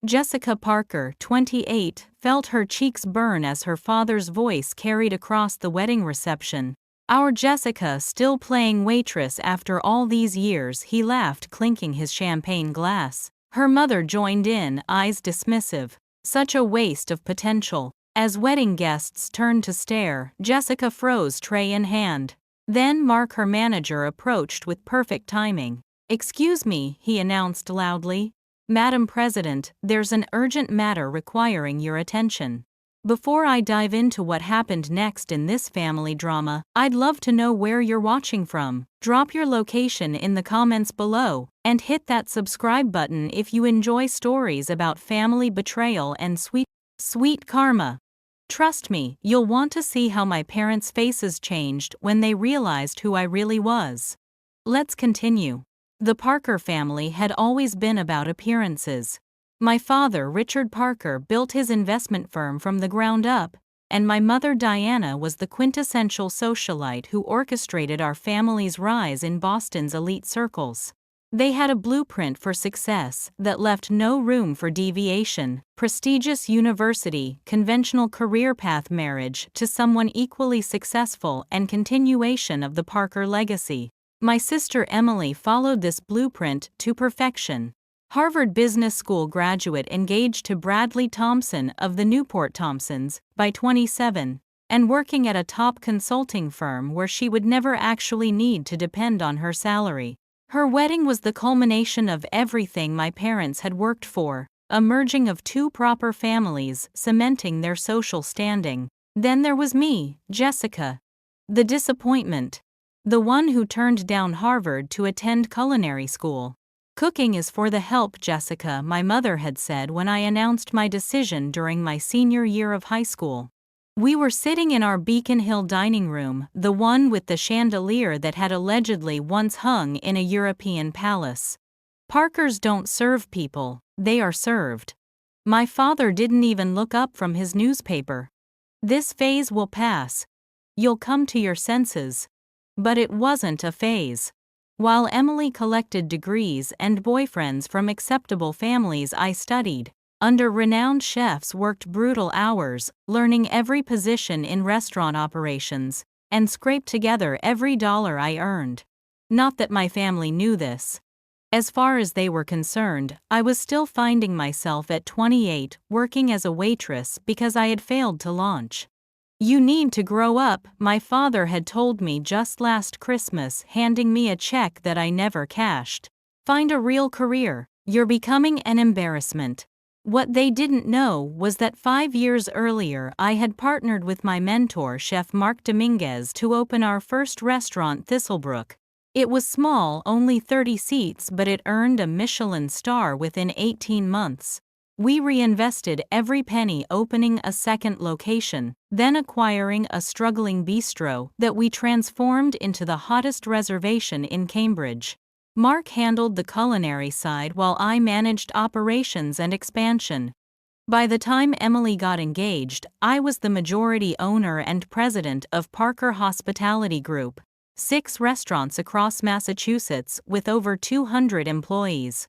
Jessica Parker, 28, felt her cheeks burn as her father's voice carried across the wedding reception. "Our Jessica still playing waitress after all these years," he laughed, clinking his champagne glass. Her mother joined in, eyes dismissive. "Such a waste of potential." As wedding guests turned to stare, Jessica froze, tray in hand. Then Mark, her manager, approached with perfect timing. "Excuse me," he announced loudly. "Madam President, there's an urgent matter requiring your attention." Before I dive into what happened next in this family drama, I'd love to know where you're watching from. Drop your location in the comments below, and hit that subscribe button if you enjoy stories about family betrayal and sweet karma. Trust me, you'll want to see how my parents' faces changed when they realized who I really was. Let's continue. The Parker family had always been about appearances. My father, Richard Parker, built his investment firm from the ground up, and my mother, Diana, was the quintessential socialite who orchestrated our family's rise in Boston's elite circles. They had a blueprint for success that left no room for deviation: prestigious university, conventional career path, marriage to someone equally successful, and continuation of the Parker legacy. My sister Emily followed this blueprint to perfection. Harvard Business School graduate, engaged to Bradley Thompson of the Newport Thompsons by 27, and working at a top consulting firm where she would never actually need to depend on her salary. Her wedding was the culmination of everything my parents had worked for, a merging of two proper families, cementing their social standing. Then there was me, Jessica. The disappointment. The one who turned down Harvard to attend culinary school. "Cooking is for the help, Jessica," my mother had said when I announced my decision during my senior year of high school. We were sitting in our Beacon Hill dining room, the one with the chandelier that had allegedly once hung in a European palace. Parkers don't serve people, they are served. My father didn't even look up from his newspaper. "This phase will pass. You'll come to your senses." But it wasn't a phase. While Emily collected degrees and boyfriends from acceptable families, I studied under renowned chefs, worked brutal hours, learning every position in restaurant operations, and scraped together every dollar I earned. Not that my family knew this. As far as they were concerned, I was still finding myself at 28, working as a waitress because I had failed to launch. "You need to grow up," my father had told me just last Christmas, handing me a check that I never cashed. "Find a real career. You're becoming an embarrassment." What they didn't know was that 5 years earlier I had partnered with my mentor, Chef Mark Dominguez, to open our first restaurant, Thistlebrook. It was small, only 30 seats, but it earned a Michelin star within 18 months. We reinvested every penny, opening a second location, then acquiring a struggling bistro that we transformed into the hottest reservation in Cambridge. Mark handled the culinary side while I managed operations and expansion. By the time Emily got engaged, I was the majority owner and president of Parker Hospitality Group, 6 restaurants across Massachusetts with over 200 employees.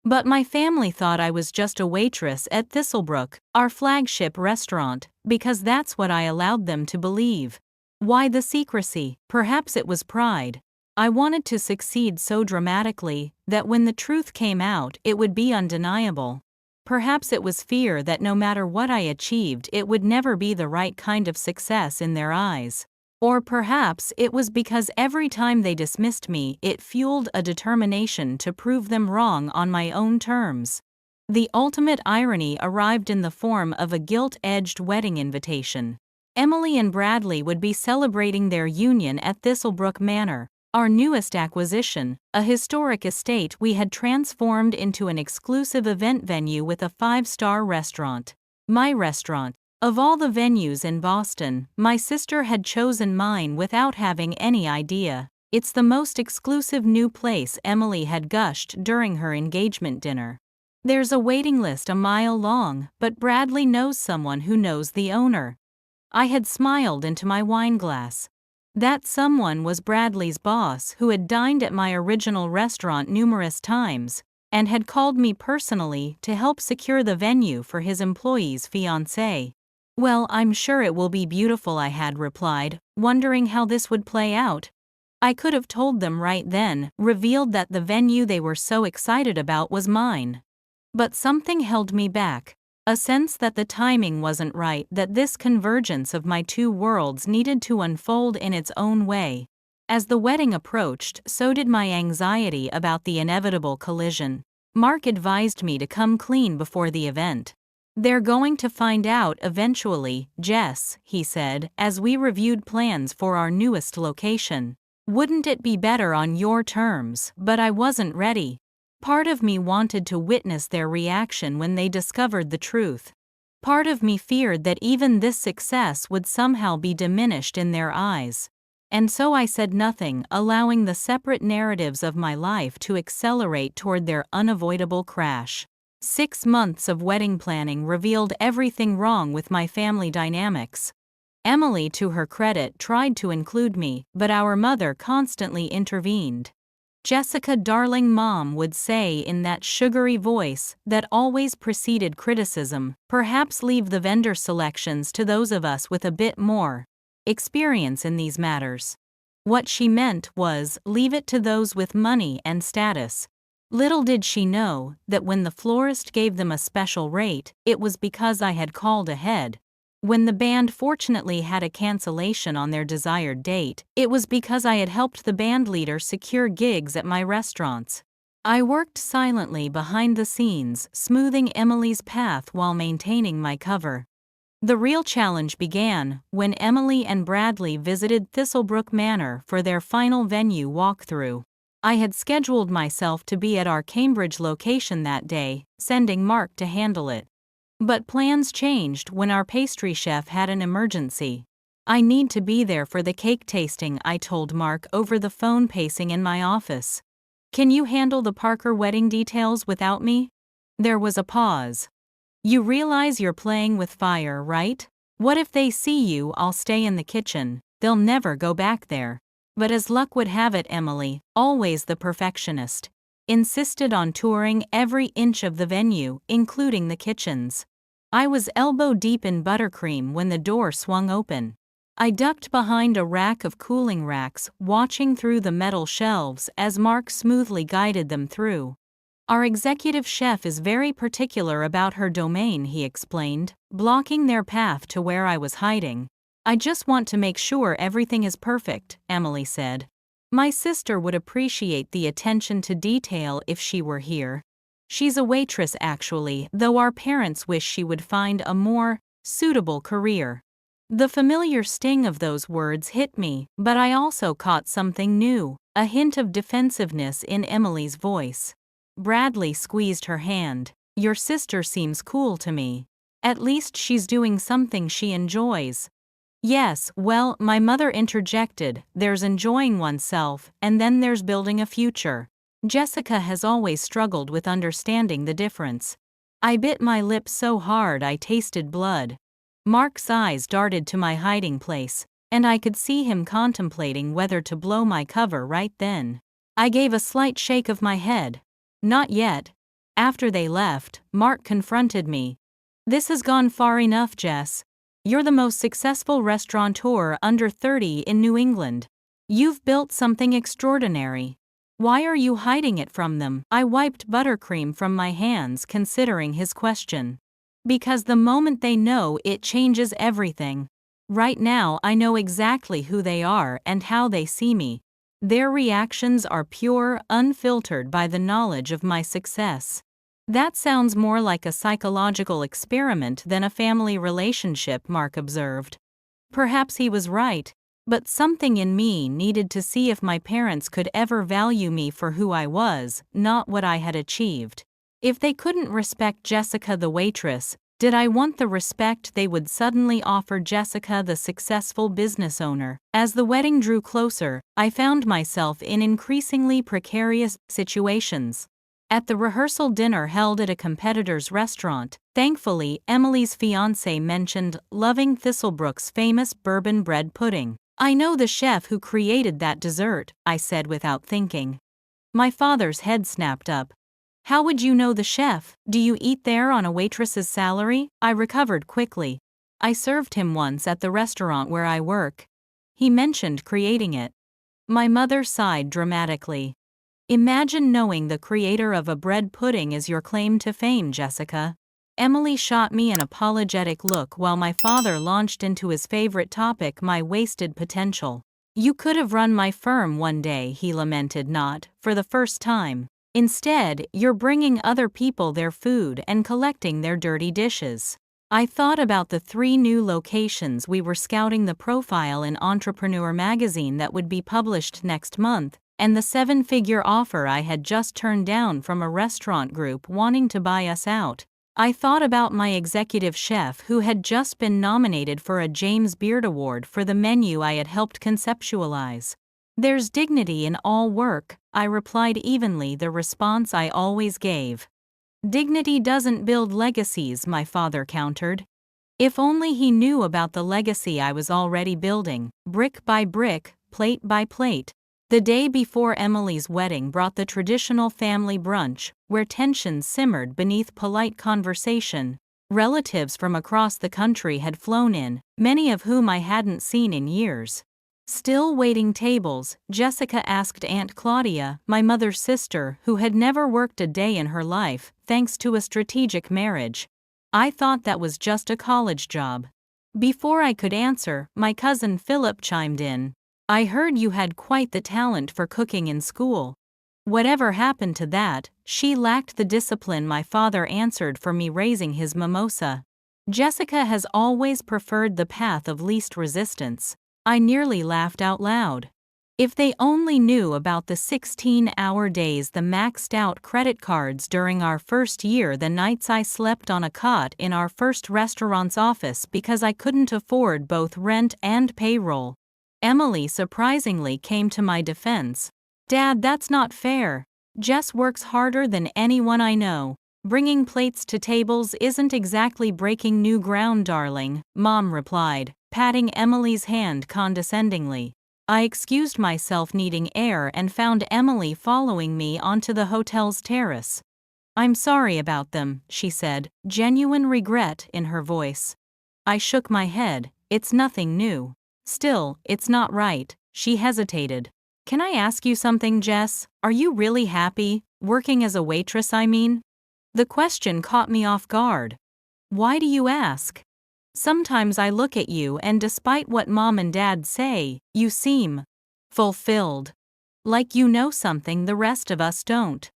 But my family thought I was just a waitress at Thistlebrook, our flagship restaurant, because that's what I allowed them to believe. Why the secrecy? Perhaps it was pride. I wanted to succeed so dramatically that when the truth came out, it would be undeniable. Perhaps it was fear that no matter what I achieved, it would never be the right kind of success in their eyes. Or perhaps it was because every time they dismissed me, it fueled a determination to prove them wrong on my own terms. The ultimate irony arrived in the form of a gilt-edged wedding invitation. Emily and Bradley would be celebrating their union at Thistlebrook Manor, our newest acquisition, a historic estate we had transformed into an exclusive event venue with a 5-star restaurant. My restaurant. Of all the venues in Boston, my sister had chosen mine without having any idea. "It's the most exclusive new place," Emily had gushed during her engagement dinner. "There's a waiting list a mile long, but Bradley knows someone who knows the owner." I had smiled into my wineglass. That someone was Bradley's boss, who had dined at my original restaurant numerous times, and had called me personally to help secure the venue for his employee's fiancé. "Well, I'm sure it will be beautiful," I had replied, wondering how this would play out. I could have told them right then, revealed that the venue they were so excited about was mine. But something held me back, a sense that the timing wasn't right, that this convergence of my two worlds needed to unfold in its own way. As the wedding approached, so did my anxiety about the inevitable collision. Mark advised me to come clean before the event. "They're going to find out eventually, Jess," he said, as we reviewed plans for our newest location. "Wouldn't it be better on your terms?" But I wasn't ready. Part of me wanted to witness their reaction when they discovered the truth. Part of me feared that even this success would somehow be diminished in their eyes. And so I said nothing, allowing the separate narratives of my life to accelerate toward their unavoidable crash. 6 months of wedding planning revealed everything wrong with my family dynamics. Emily, to her credit, tried to include me, but our mother constantly intervened. "Jessica, darling," Mom would say in that sugary voice that always preceded criticism, "perhaps leave the vendor selections to those of us with a bit more experience in these matters." What she meant was, leave it to those with money and status. Little did she know that when the florist gave them a special rate, it was because I had called ahead. When the band fortunately had a cancellation on their desired date, it was because I had helped the bandleader secure gigs at my restaurants. I worked silently behind the scenes, smoothing Emily's path while maintaining my cover. The real challenge began when Emily and Bradley visited Thistlebrook Manor for their final venue walkthrough. I had scheduled myself to be at our Cambridge location that day, sending Mark to handle it. But plans changed when our pastry chef had an emergency. "I need to be there for the cake tasting," I told Mark over the phone, pacing in my office. "Can you handle the Parker wedding details without me?" There was a pause. "You realize you're playing with fire, right? What if they see you? I'll stay in the kitchen. They'll never go back there." But as luck would have it, Emily, always the perfectionist, insisted on touring every inch of the venue, including the kitchens. I was elbow deep in buttercream when the door swung open. I ducked behind a rack of cooling racks, watching through the metal shelves as Mark smoothly guided them through. "Our executive chef is very particular about her domain," he explained, blocking their path to where I was hiding. "I just want to make sure everything is perfect," Emily said. "My sister would appreciate the attention to detail if she were here. She's a waitress actually, though our parents wish she would find a more suitable career." The familiar sting of those words hit me, but I also caught something new, a hint of defensiveness in Emily's voice. Bradley squeezed her hand. "Your sister seems cool to me. At least she's doing something she enjoys." "Yes, well," my mother interjected, "there's enjoying oneself, and then there's building a future." Jessica has always struggled with understanding the difference. I bit my lip so hard I tasted blood. Mark's eyes darted to my hiding place, and I could see him contemplating whether to blow my cover right then. I gave a slight shake of my head. "Not yet." After they left, Mark confronted me. "This has gone far enough, Jess. You're the most successful restaurateur under 30 in New England. You've built something extraordinary. Why are you hiding it from them?" I wiped buttercream from my hands, considering his question. "Because the moment they know, it changes everything. Right now I know exactly who they are and how they see me. Their reactions are pure, unfiltered by the knowledge of my success." "That sounds more like a psychological experiment than a family relationship," Mark observed. Perhaps he was right, but something in me needed to see if my parents could ever value me for who I was, not what I had achieved. If they couldn't respect Jessica the waitress, did I want the respect they would suddenly offer Jessica the successful business owner? As the wedding drew closer, I found myself in increasingly precarious situations. At the rehearsal dinner held at a competitor's restaurant, thankfully, Emily's fiancé mentioned loving Thistlebrook's famous bourbon bread pudding. "I know the chef who created that dessert," I said without thinking. My father's head snapped up. How would you know the chef? Do you eat there on a waitress's salary? I recovered quickly. I served him once at the restaurant where I work. He mentioned creating it. My mother sighed dramatically. Imagine knowing the creator of a bread pudding is your claim to fame, Jessica. Emily shot me an apologetic look while my father launched into his favorite topic, my wasted potential. You could have run my firm one day, he lamented, not for the first time. Instead, you're bringing other people their food and collecting their dirty dishes. I thought about the 3 new locations we were scouting, the profile in Entrepreneur magazine that would be published next month, and the 7-figure offer I had just turned down from a restaurant group wanting to buy us out. I thought about my executive chef who had just been nominated for a James Beard Award for the menu I had helped conceptualize. There's dignity in all work, I replied evenly, the response I always gave. Dignity doesn't build legacies, my father countered. If only he knew about the legacy I was already building, brick by brick, plate by plate. The day before Emily's wedding brought the traditional family brunch, where tensions simmered beneath polite conversation. Relatives from across the country had flown in, many of whom I hadn't seen in years. Still waiting tables, Jessica asked Aunt Claudia, my mother's sister, who had never worked a day in her life, thanks to a strategic marriage. I thought that was just a college job. Before I could answer, my cousin Philip chimed in. I heard you had quite the talent for cooking in school. Whatever happened to that? She lacked the discipline, my father answered for me, raising his mimosa. Jessica has always preferred the path of least resistance. I nearly laughed out loud. If they only knew about the 16-hour days, the maxed-out credit cards during our first year, the nights I slept on a cot in our first restaurant's office because I couldn't afford both rent and payroll. Emily surprisingly came to my defense. Dad, that's not fair. Jess works harder than anyone I know. Bringing plates to tables isn't exactly breaking new ground, darling, Mom replied, patting Emily's hand condescendingly. I excused myself, needing air, and found Emily following me onto the hotel's terrace. I'm sorry about them, she said, genuine regret in her voice. I shook my head. It's nothing new. Still, it's not right. She hesitated. Can I ask you something, Jess? Are you really happy, working as a waitress, I mean? The question caught me off guard. Why do you ask? Sometimes I look at you and despite what Mom and Dad say, you seem fulfilled. Like you know something the rest of us don't.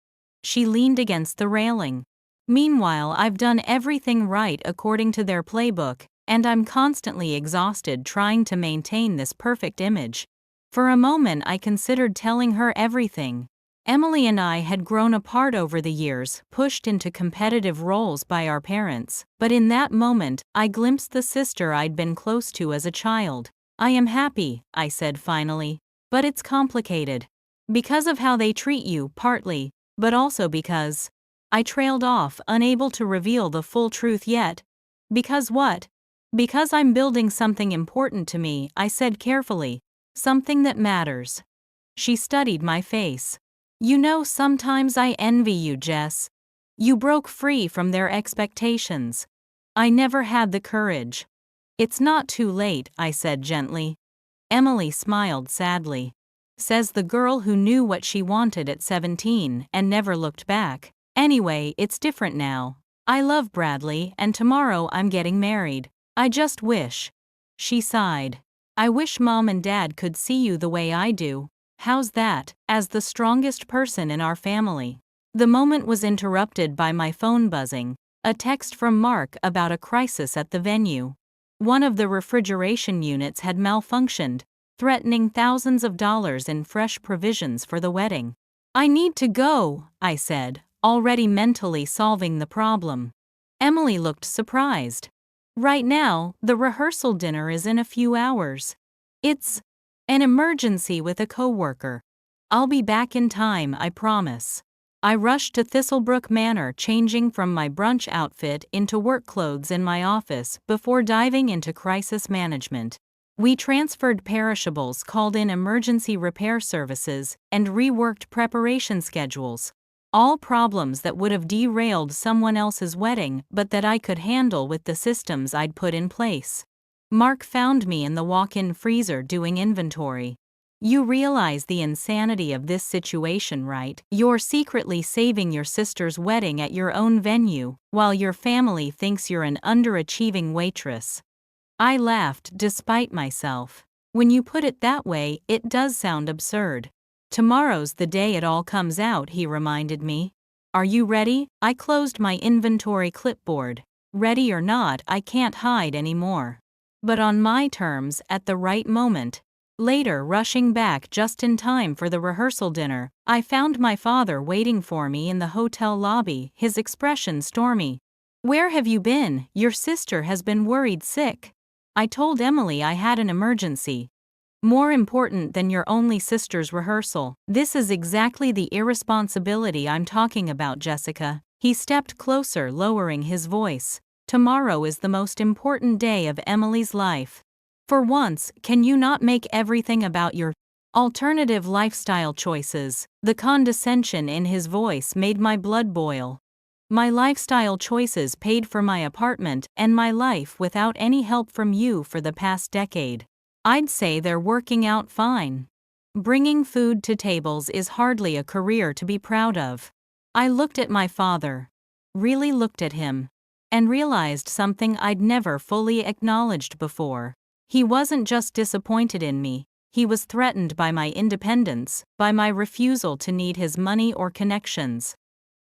She leaned against the railing. Meanwhile, I've done everything right according to their playbook, and I'm constantly exhausted trying to maintain this perfect image. For a moment I considered telling her everything. Emily and I had grown apart over the years, pushed into competitive roles by our parents, but in that moment, I glimpsed the sister I'd been close to as a child. I am happy, I said finally, but it's complicated. Because of how they treat you, partly, but also because… I trailed off, unable to reveal the full truth yet. Because what? Because I'm building something important to me, I said carefully. Something that matters. She studied my face. You know, sometimes I envy you, Jess. You broke free from their expectations. I never had the courage. It's not too late, I said gently. Emily smiled sadly. Says the girl who knew what she wanted at 17 and never looked back. Anyway, it's different now. I love Bradley, and tomorrow I'm getting married. I just wish. She sighed. I wish Mom and Dad could see you the way I do. How's that, as the strongest person in our family? The moment was interrupted by my phone buzzing, a text from Mark about a crisis at the venue. One of the refrigeration units had malfunctioned, threatening thousands of dollars in fresh provisions for the wedding. I need to go, I said, already mentally solving the problem. Emily looked surprised. Right now, the rehearsal dinner is in a few hours. It's an emergency with a coworker. I'll be back in time, I promise. I rushed to Thistlebrook Manor, changing from my brunch outfit into work clothes in my office before diving into crisis management. We transferred perishables, called in emergency repair services, and reworked preparation schedules. All problems that would have derailed someone else's wedding but that I could handle with the systems I'd put in place. Mark found me in the walk-in freezer doing inventory. You realize the insanity of this situation, right? You're secretly saving your sister's wedding at your own venue, while your family thinks you're an underachieving waitress. I laughed despite myself. When you put it that way, it does sound absurd. Tomorrow's the day it all comes out, he reminded me. Are you ready? I closed my inventory clipboard. Ready or not, I can't hide anymore. But on my terms, at the right moment. Later, rushing back just in time for the rehearsal dinner, I found my father waiting for me in the hotel lobby, his expression stormy. Where have you been? Your sister has been worried sick. I told Emily I had an emergency. More important than your only sister's rehearsal. This is exactly the irresponsibility I'm talking about, Jessica. He stepped closer, lowering his voice. Tomorrow is the most important day of Emily's life. For once, can you not make everything about your alternative lifestyle choices? The condescension in his voice made my blood boil. My lifestyle choices paid for my apartment and my life without any help from you for the past decade. I'd say they're working out fine. Bringing food to tables is hardly a career to be proud of. I looked at my father. Really looked at him. And realized something I'd never fully acknowledged before. He wasn't just disappointed in me, he was threatened by my independence, by my refusal to need his money or connections.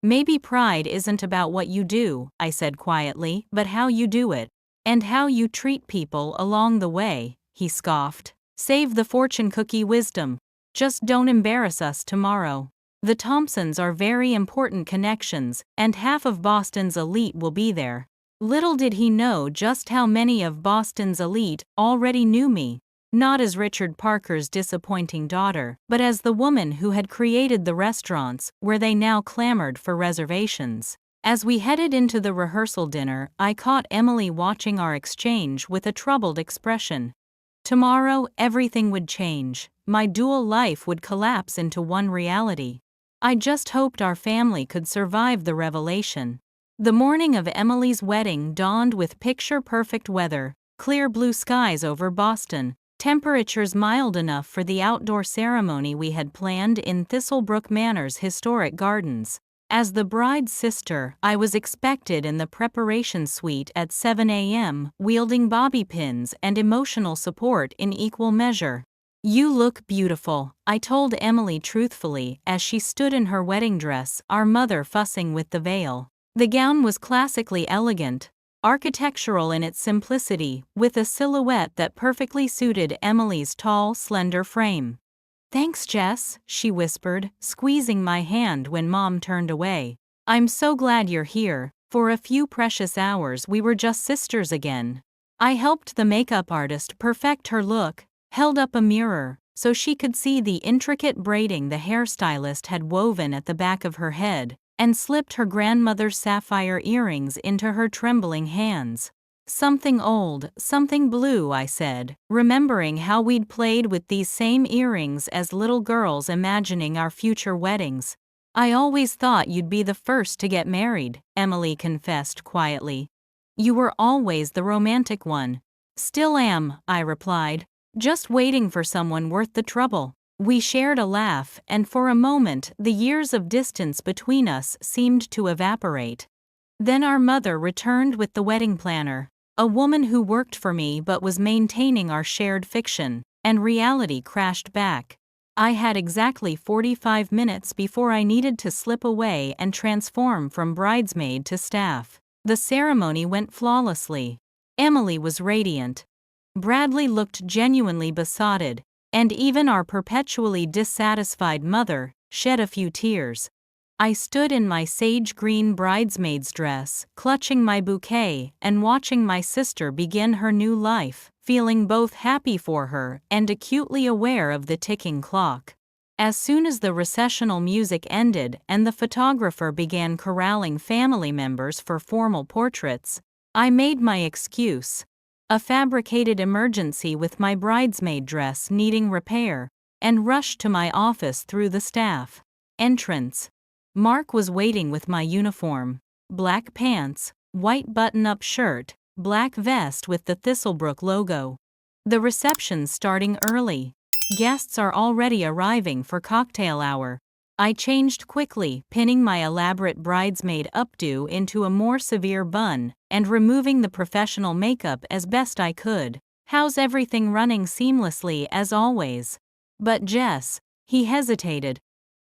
Maybe pride isn't about what you do, I said quietly, but how you do it. And how you treat people along the way, he scoffed. Save the fortune cookie wisdom. Just don't embarrass us tomorrow. The Thompsons are very important connections, and half of Boston's elite will be there. Little did he know just how many of Boston's elite already knew me, not as Richard Parker's disappointing daughter, but as the woman who had created the restaurants where they now clamored for reservations. As we headed into the rehearsal dinner, I caught Emily watching our exchange with a troubled expression. Tomorrow, everything would change. My dual life would collapse into one reality. I just hoped our family could survive the revelation. The morning of Emily's wedding dawned with picture-perfect weather, clear blue skies over Boston, temperatures mild enough for the outdoor ceremony we had planned in Thistlebrook Manor's historic gardens. As the bride's sister, I was expected in the preparation suite at 7 a.m., wielding bobby pins and emotional support in equal measure. You look beautiful, I told Emily truthfully as she stood in her wedding dress, our mother fussing with the veil. The gown was classically elegant, architectural in its simplicity, with a silhouette that perfectly suited Emily's tall, slender frame. Thanks, Jess, she whispered, squeezing my hand when Mom turned away. I'm so glad you're here. For a few precious hours we were just sisters again. I helped the makeup artist perfect her look, held up a mirror, so she could see the intricate braiding the hairstylist had woven at the back of her head, and slipped her grandmother's sapphire earrings into her trembling hands. Something old, something blue, I said, remembering how we'd played with these same earrings as little girls imagining our future weddings. I always thought you'd be the first to get married, Emily confessed quietly. You were always the romantic one. Still am, I replied, just waiting for someone worth the trouble. We shared a laugh, and for a moment the years of distance between us seemed to evaporate. Then our mother returned with the wedding planner, a woman who worked for me but was maintaining our shared fiction, and reality crashed back. I had exactly 45 minutes before I needed to slip away and transform from bridesmaid to staff. The ceremony went flawlessly. Emily was radiant. Bradley looked genuinely besotted, and even our perpetually dissatisfied mother shed a few tears. I stood in my sage green bridesmaid's dress, clutching my bouquet and watching my sister begin her new life, feeling both happy for her and acutely aware of the ticking clock. As soon as the recessional music ended and the photographer began corralling family members for formal portraits, I made my excuse. A fabricated emergency with my bridesmaid dress needing repair, and rushed to my office through the staff entrance. Mark was waiting with my uniform. Black pants, white button-up shirt, black vest with the Thistlebrook logo. The reception's starting early. Guests are already arriving for cocktail hour. I changed quickly, pinning my elaborate bridesmaid updo into a more severe bun, and removing the professional makeup as best I could. How's everything running seamlessly as always? But Jess, he hesitated.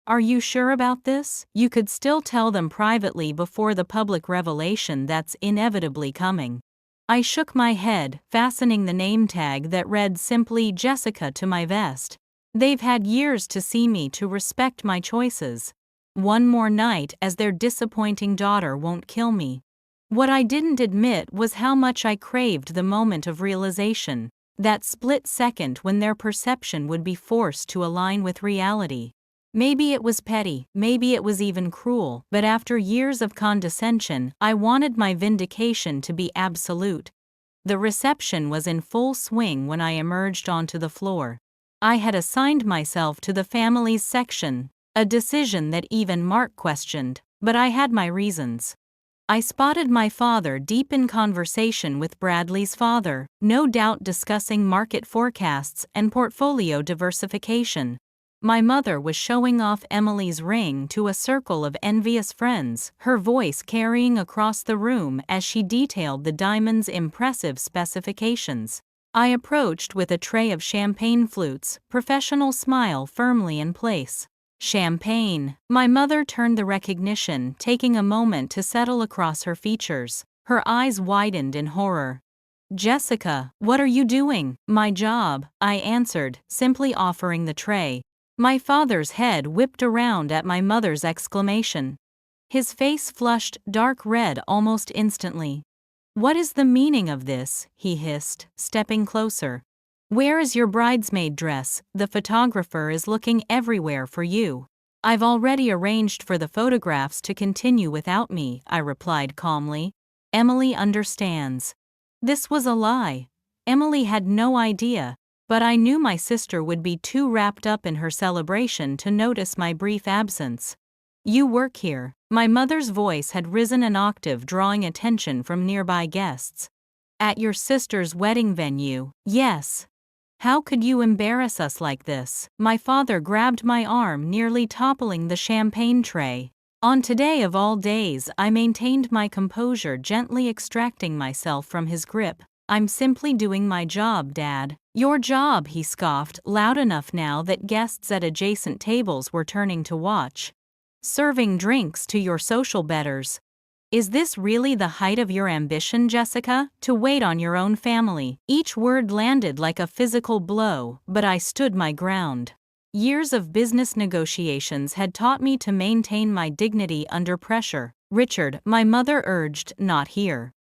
Are you sure about this? You could still tell them privately before the public revelation that's inevitably coming. I shook my head, fastening the name tag that read simply Jessica to my vest. They've had years to see me to respect my choices. One more night as their disappointing daughter won't kill me. What I didn't admit was how much I craved the moment of realization, that split second when their perception would be forced to align with reality. Maybe it was petty, maybe it was even cruel, but after years of condescension, I wanted my vindication to be absolute. The reception was in full swing when I emerged onto the floor. I had assigned myself to the families section, a decision that even Mark questioned, but I had my reasons. I spotted my father deep in conversation with Bradley's father, no doubt discussing market forecasts and portfolio diversification. My mother was showing off Emily's ring to a circle of envious friends, her voice carrying across the room as she detailed the diamond's impressive specifications. I approached with a tray of champagne flutes, professional smile firmly in place. Champagne. My mother turned the recognition, taking a moment to settle across her features. Her eyes widened in horror. Jessica, what are you doing? My job, I answered, simply offering the tray. My father's head whipped around at my mother's exclamation. His face flushed dark red almost instantly. What is the meaning of this? He hissed, stepping closer. Where is your bridesmaid dress? The photographer is looking everywhere for you. I've already arranged for the photographs to continue without me, I replied calmly. Emily understands. This was a lie. Emily had no idea, but I knew my sister would be too wrapped up in her celebration to notice my brief absence. You work here. My mother's voice had risen an octave, drawing attention from nearby guests. At your sister's wedding venue, yes. How could you embarrass us like this? My father grabbed my arm, nearly toppling the champagne tray. On today of all days, I maintained my composure, gently extracting myself from his grip. I'm simply doing my job, Dad. Your job, he scoffed, loud enough now that guests at adjacent tables were turning to watch. Serving drinks to your social betters. Is this really the height of your ambition, Jessica? To wait on your own family? Each word landed like a physical blow, but I stood my ground. Years of business negotiations had taught me to maintain my dignity under pressure. Richard, my mother urged, not here.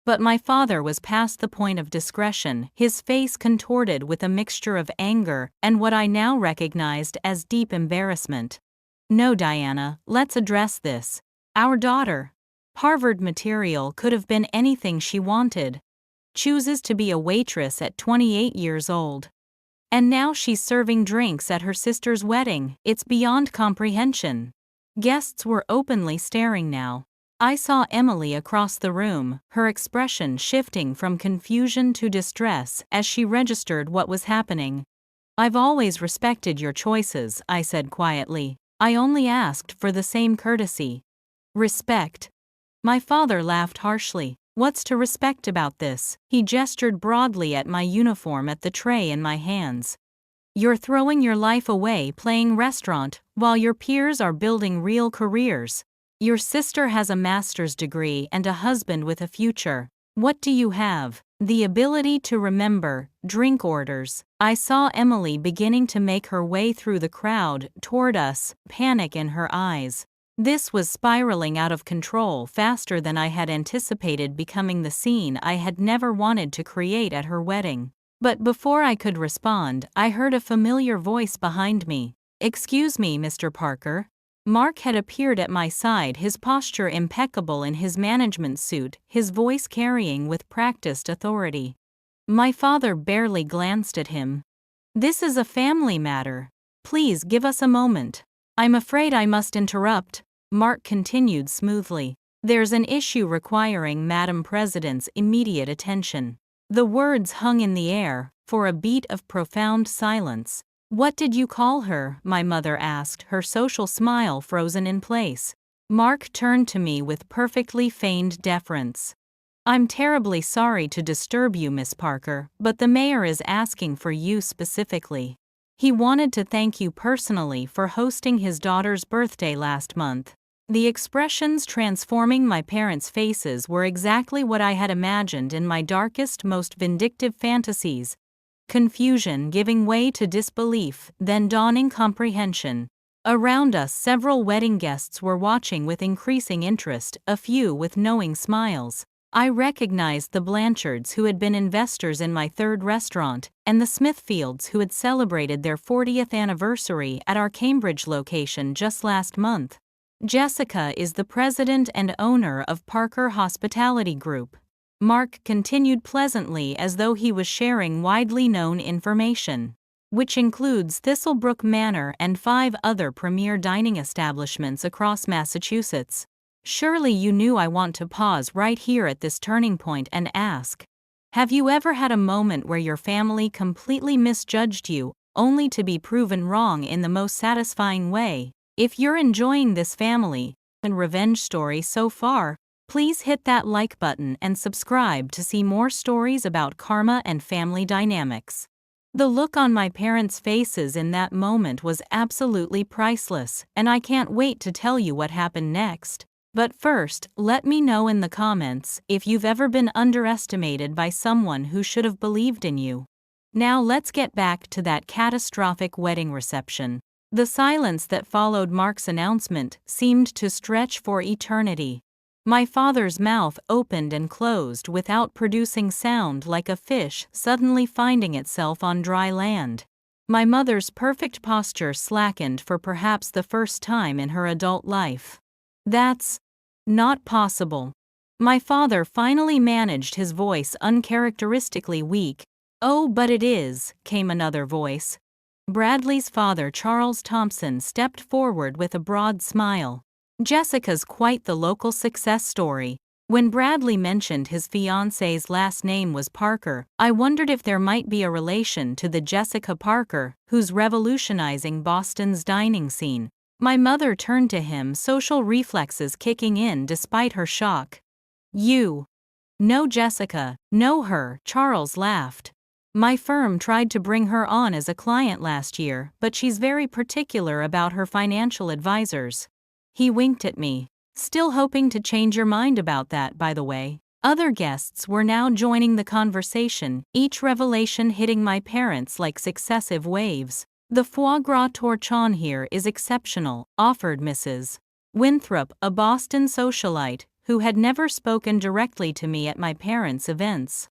But my father was past the point of discretion, his face contorted with a mixture of anger and what I now recognized as deep embarrassment. No, Diana, let's address this. Our daughter, Harvard material, could have been anything she wanted. Chooses to be a waitress at 28 years old. And now she's serving drinks at her sister's wedding. It's beyond comprehension. Guests were openly staring now. I saw Emily across the room, her expression shifting from confusion to distress as she registered what was happening. I've always respected your choices, I said quietly. I only asked for the same courtesy. Respect. My father laughed harshly. What's to respect about this? He gestured broadly at my uniform at the tray in my hands. You're throwing your life away playing restaurant, while your peers are building real careers. Your sister has a master's degree and a husband with a future. What do you have? The ability to remember drink orders. I saw Emily beginning to make her way through the crowd toward us, panic in her eyes. This was spiraling out of control faster than I had anticipated, becoming the scene I had never wanted to create at her wedding. But before I could respond, I heard a familiar voice behind me. Excuse me, Mr. Parker. Mark had appeared at my side, his posture impeccable in his management suit, his voice carrying with practiced authority. My father barely glanced at him. This is a family matter. Please give us a moment. I'm afraid I must interrupt. Mark continued smoothly. There's an issue requiring Madam President's immediate attention. The words hung in the air, for a beat of profound silence. What did you call her? My mother asked, her social smile frozen in place. Mark turned to me with perfectly feigned deference. I'm terribly sorry to disturb you, Miss Parker, but the mayor is asking for you specifically. He wanted to thank you personally for hosting his daughter's birthday last month. The expressions transforming my parents' faces were exactly what I had imagined in my darkest, most vindictive fantasies. Confusion giving way to disbelief, then dawning comprehension. Around us, several wedding guests were watching with increasing interest, a few with knowing smiles. I recognized the Blanchards, who had been investors in my third restaurant, and the Smithfields, who had celebrated their 40th anniversary at our Cambridge location just last month. Jessica is the president and owner of Parker Hospitality Group. Mark continued pleasantly, as though he was sharing widely known information, which includes Thistlebrook Manor and 5 other premier dining establishments across Massachusetts. Surely you knew. I want to pause right here at this turning point and ask, have you ever had a moment where your family completely misjudged you, only to be proven wrong in the most satisfying way? If you're enjoying this family and revenge story so far, please hit that like button and subscribe to see more stories about karma and family dynamics. The look on my parents' faces in that moment was absolutely priceless, and I can't wait to tell you what happened next. But first, let me know in the comments if you've ever been underestimated by someone who should have believed in you. Now let's get back to that catastrophic wedding reception. The silence that followed Mark's announcement seemed to stretch for eternity. My father's mouth opened and closed without producing sound, like a fish suddenly finding itself on dry land. My mother's perfect posture slackened for perhaps the first time in her adult life. That's not possible. My father finally managed, his voice uncharacteristically weak. Oh, but it is, came another voice. Bradley's father, Charles Thompson, stepped forward with a broad smile. Jessica's quite the local success story. When Bradley mentioned his fiancée's last name was Parker, I wondered if there might be a relation to the Jessica Parker who's revolutionizing Boston's dining scene. My mother turned to him, social reflexes kicking in despite her shock. You know Jessica? Know her? Charles laughed. My firm tried to bring her on as a client last year, but she's very particular about her financial advisors. He winked at me. Still hoping to change your mind about that, by the way. Other guests were now joining the conversation, each revelation hitting my parents like successive waves. The foie gras torchon here is exceptional, offered Mrs. Winthrop, a Boston socialite, who had never spoken directly to me at my parents' events.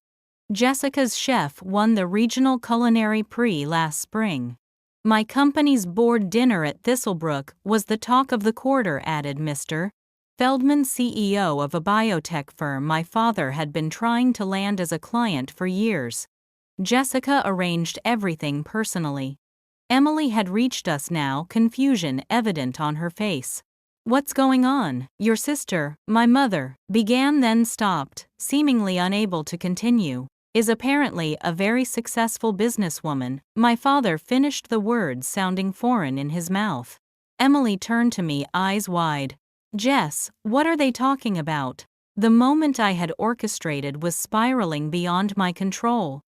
Jessica's chef won the Regional Culinary Prix last spring. My company's board dinner at Thistlebrook was the talk of the quarter, added Mr. Feldman, CEO of a biotech firm my father had been trying to land as a client for years. Jessica arranged everything personally. Emily had reached us now, confusion evident on her face. What's going on? Your sister, my mother, began, then stopped, seemingly unable to continue. Is apparently a very successful businesswoman. My father finished the words, sounding foreign in his mouth. Emily turned to me, eyes wide. Jess, what are they talking about? The moment I had orchestrated was spiraling beyond my control.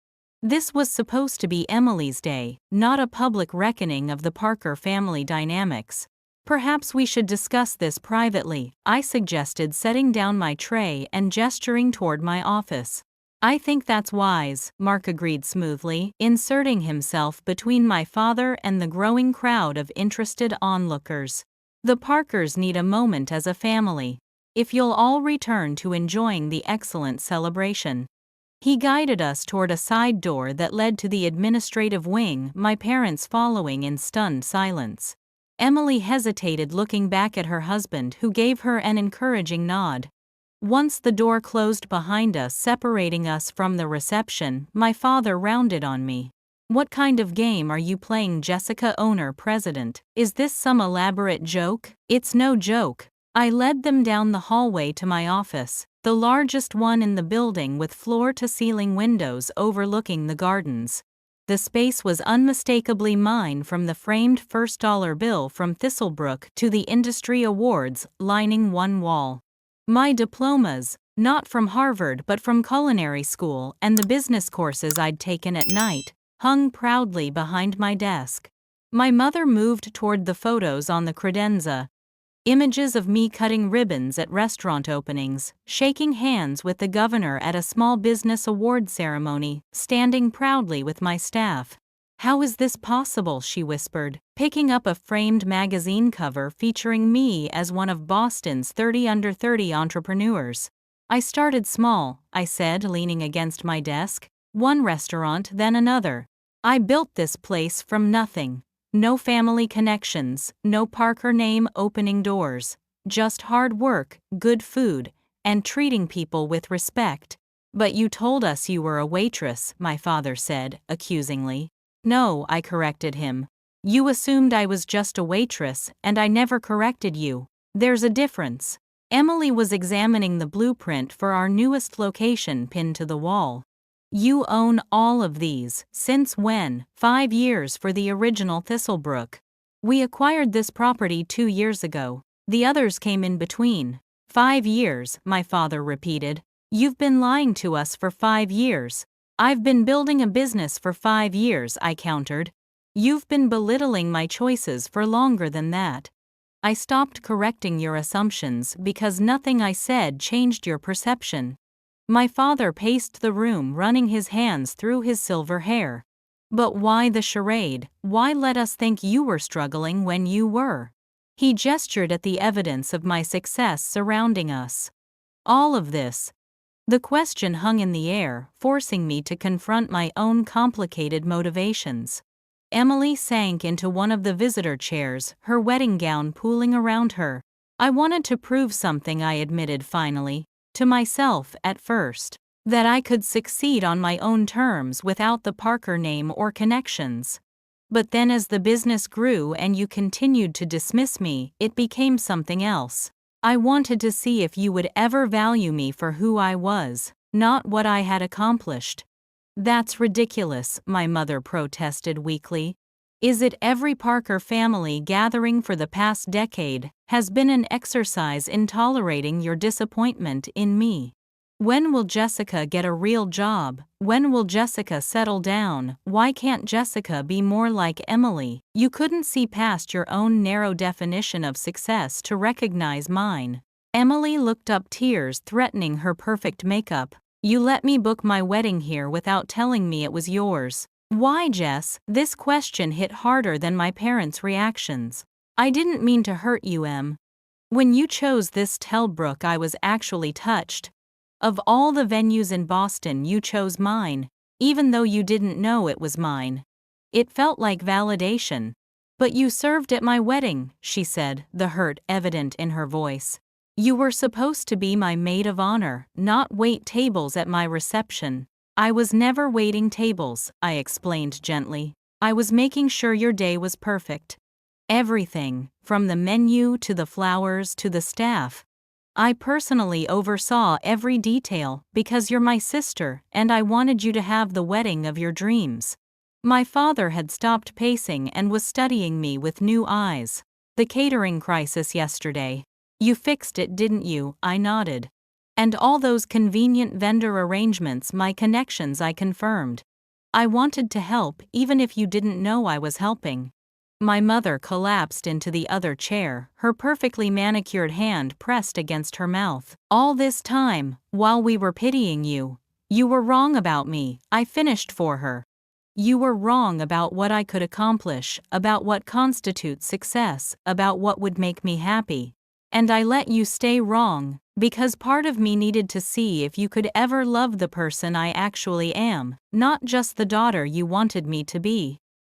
This was supposed to be Emily's day, not a public reckoning of the Parker family dynamics. Perhaps we should discuss this privately, I suggested, setting down my tray and gesturing toward my office. I think that's wise, Mark agreed smoothly, inserting himself between my father and the growing crowd of interested onlookers. The Parkers need a moment as a family. If you'll all return to enjoying the excellent celebration. He guided us toward a side door that led to the administrative wing, my parents following in stunned silence. Emily hesitated, looking back at her husband, who gave her an encouraging nod. Once the door closed behind us, separating us from the reception, my father rounded on me. What kind of game are you playing, Jessica, owner president? Is this some elaborate joke? It's no joke, I led them down the hallway to my office, the largest one in the building with floor-to-ceiling windows overlooking the gardens. The space was unmistakably mine, from the framed $1 bill from Thistlebrook to the industry awards lining one wall. My diplomas, not from Harvard but from culinary school, and the business courses I'd taken at night, hung proudly behind my desk. My mother moved toward the photos on the credenza. Images of me cutting ribbons at restaurant openings, shaking hands with the governor at a small business award ceremony, standing proudly with my staff. "How is this possible?" she whispered, picking up a framed magazine cover featuring me as one of Boston's 30 under 30 entrepreneurs. "I started small," I said, leaning against my desk. "One restaurant, then another. I built this place from nothing. No family connections, no Parker name opening doors. Just hard work, good food, and treating people with respect." "But you told us you were a waitress," my father said, accusingly. "No," I corrected him. "You assumed I was just a waitress, and I never corrected you. There's a difference." Emily was examining the blueprint for our newest location pinned to the wall. "You own all of these. Since when?" "5 years for the original Thistlebrook. We acquired this property 2 years ago. The others came in between." "5 years," my father repeated. "You've been lying to us for 5 years." "I've been building a business for 5 years," I countered. "You've been belittling my choices for longer than that." "I stopped correcting your assumptions because nothing I said changed your perception." My father paced the room, running his hands through his silver hair. "But why the charade? Why let us think you were struggling when you were?" He gestured at the evidence of my success surrounding us. "All of this." The question hung in the air, forcing me to confront my own complicated motivations. Emily sank into one of the visitor chairs, her wedding gown pooling around her. "I wanted to prove something," I admitted finally. "To myself, at first. That I could succeed on my own terms without the Parker name or connections. But then as the business grew and you continued to dismiss me, it became something else. I wanted to see if you would ever value me for who I was, not what I had accomplished." "That's ridiculous," my mother protested weakly. "Is it? Every Parker family gathering for the past decade has been an exercise in tolerating your disappointment in me. When will Jessica get a real job? When will Jessica settle down? Why can't Jessica be more like Emily?" You couldn't see past your own narrow definition of success to recognize mine. Emily looked up, tears threatening her perfect makeup. "You let me book my wedding here without telling me it was yours." "Why, Jess?" This question hit harder than my parents' reactions. "I didn't mean to hurt you, Em. When you chose this Tellbrook, I was actually touched. Of all the venues in Boston, you chose mine, even though you didn't know it was mine. It felt like validation." "But you served at my wedding," she said, the hurt evident in her voice. "You were supposed to be my maid of honor, not wait tables at my reception." "I was never waiting tables," I explained gently. "I was making sure your day was perfect. Everything, from the menu to the flowers to the staff. I personally oversaw every detail because you're my sister and I wanted you to have the wedding of your dreams." My father had stopped pacing and was studying me with new eyes. "The catering crisis yesterday. You fixed it, didn't you?" I nodded. "And all those convenient vendor arrangements, my connections," I confirmed. "I wanted to help even if you didn't know I was helping." My mother collapsed into the other chair, her perfectly manicured hand pressed against her mouth. "All this time, while we were pitying you, you were wrong about me," I finished for her. "You were wrong about what I could accomplish, about what constitutes success, about what would make me happy. And I let you stay wrong, because part of me needed to see if you could ever love the person I actually am, not just the daughter you wanted me to be."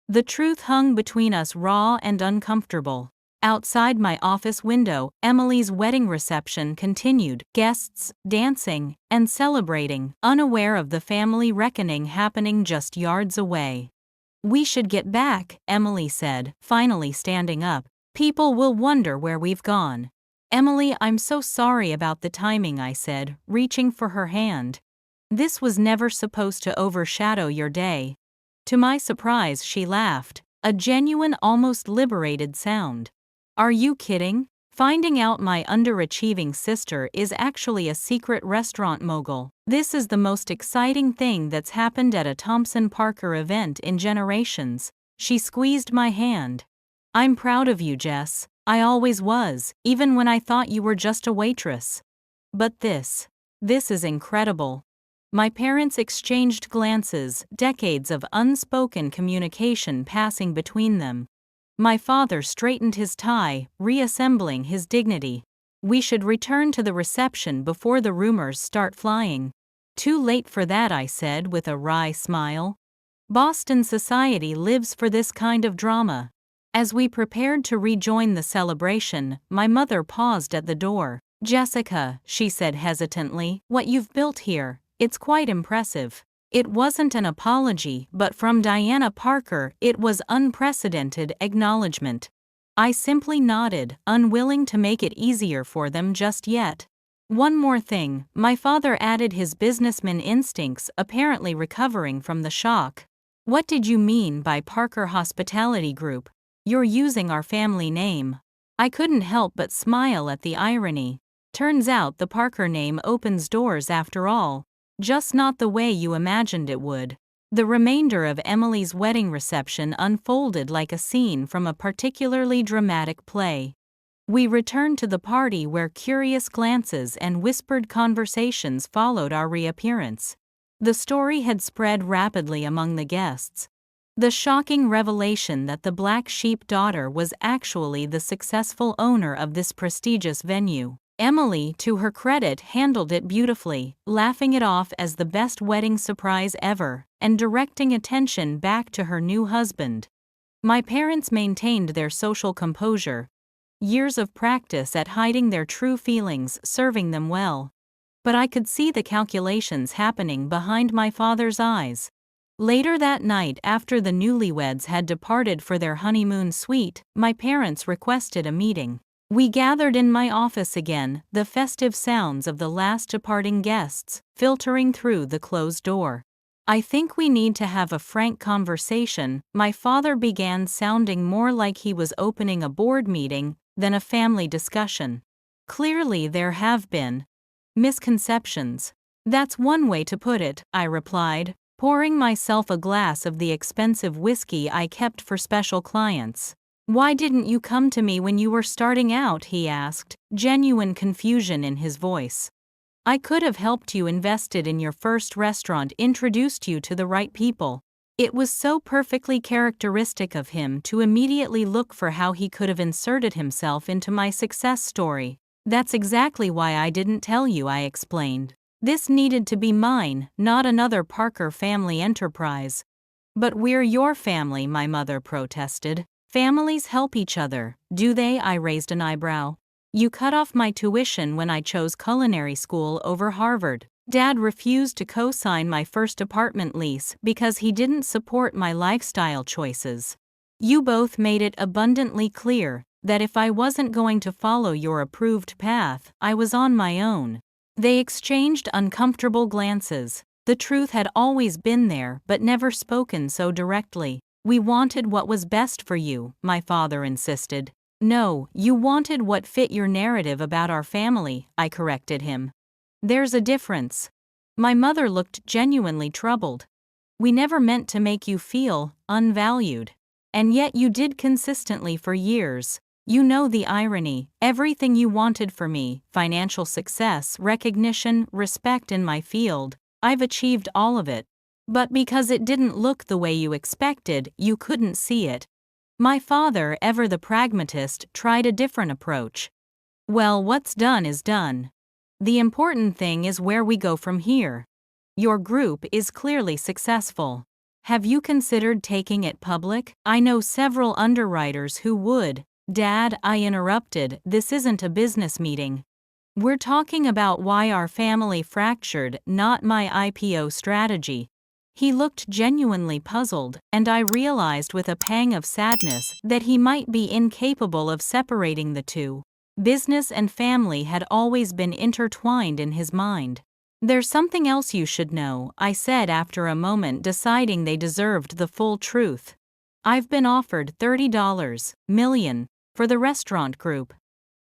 The truth hung between us, raw and uncomfortable. Outside my office window, Emily's wedding reception continued, guests dancing and celebrating, unaware of the family reckoning happening just yards away. "We should get back," Emily said, finally standing up. "People will wonder where we've gone." Emily, I'm so sorry about the timing, I said, reaching for her hand. This was never supposed to overshadow your day. To my surprise, she laughed, a genuine, almost liberated sound. Are you kidding? Finding out my underachieving sister is actually a secret restaurant mogul. This is the most exciting thing that's happened at a Thompson Parker event in generations. She squeezed my hand. I'm proud of you, Jess. I always was, even when I thought you were just a waitress. But this is incredible. My parents exchanged glances, decades of unspoken communication passing between them. My father straightened his tie, reassembling his dignity. We should return to the reception before the rumors start flying. Too late for that, I said with a wry smile. Boston society lives for this kind of drama. As we prepared to rejoin the celebration, my mother paused at the door. Jessica, she said hesitantly, what you've built here, it's quite impressive. It wasn't an apology, but from Diana Parker, it was unprecedented acknowledgement. I simply nodded, unwilling to make it easier for them just yet. One more thing, my father added, his businessman instincts apparently recovering from the shock. What did you mean by Parker Hospitality Group? You're using our family name. I couldn't help but smile at the irony. Turns out the Parker name opens doors after all. Just not the way you imagined it would. The remainder of Emily's wedding reception unfolded like a scene from a particularly dramatic play. We returned to the party where curious glances and whispered conversations followed our reappearance. The story had spread rapidly among the guests. The shocking revelation that the black sheep daughter was actually the successful owner of this prestigious venue. Emily, to her credit, handled it beautifully, laughing it off as the best wedding surprise ever, and directing attention back to her new husband. My parents maintained their social composure, years of practice at hiding their true feelings serving them well. But I could see the calculations happening behind my father's eyes. Later that night, after the newlyweds had departed for their honeymoon suite, my parents requested a meeting. We gathered in my office again, the festive sounds of the last departing guests filtering through the closed door. I think we need to have a frank conversation, my father began, sounding more like he was opening a board meeting than a family discussion. Clearly there have been misconceptions. That's one way to put it, I replied, pouring myself a glass of the expensive whiskey I kept for special clients. Why didn't you come to me when you were starting out? He asked, genuine confusion in his voice. I could have helped you, invested in your first restaurant, introduced you to the right people. It was so perfectly characteristic of him to immediately look for how he could have inserted himself into my success story. That's exactly why I didn't tell you, I explained. This needed to be mine, not another Parker family enterprise. But we're your family, my mother protested. Families help each other, do they? I raised an eyebrow. You cut off my tuition when I chose culinary school over Harvard. Dad refused to co-sign my first apartment lease because he didn't support my lifestyle choices. You both made it abundantly clear that if I wasn't going to follow your approved path, I was on my own. They exchanged uncomfortable glances. The truth had always been there, but never spoken so directly. We wanted what was best for you, my father insisted. No, you wanted what fit your narrative about our family, I corrected him. There's a difference. My mother looked genuinely troubled. We never meant to make you feel unvalued. And yet you did consistently for years. You know the irony. Everything you wanted for me, financial success, recognition, respect in my field, I've achieved all of it. But because it didn't look the way you expected, you couldn't see it. My father, ever the pragmatist, tried a different approach. Well, what's done is done. The important thing is where we go from here. Your group is clearly successful. Have you considered taking it public? I know several underwriters who would. Dad, I interrupted, this isn't a business meeting. We're talking about why our family fractured, not my IPO strategy. He looked genuinely puzzled, and I realized with a pang of sadness that he might be incapable of separating the two. Business and family had always been intertwined in his mind. "There's something else you should know," I said after a moment, deciding they deserved the full truth. "I've been offered $30 million for the restaurant group."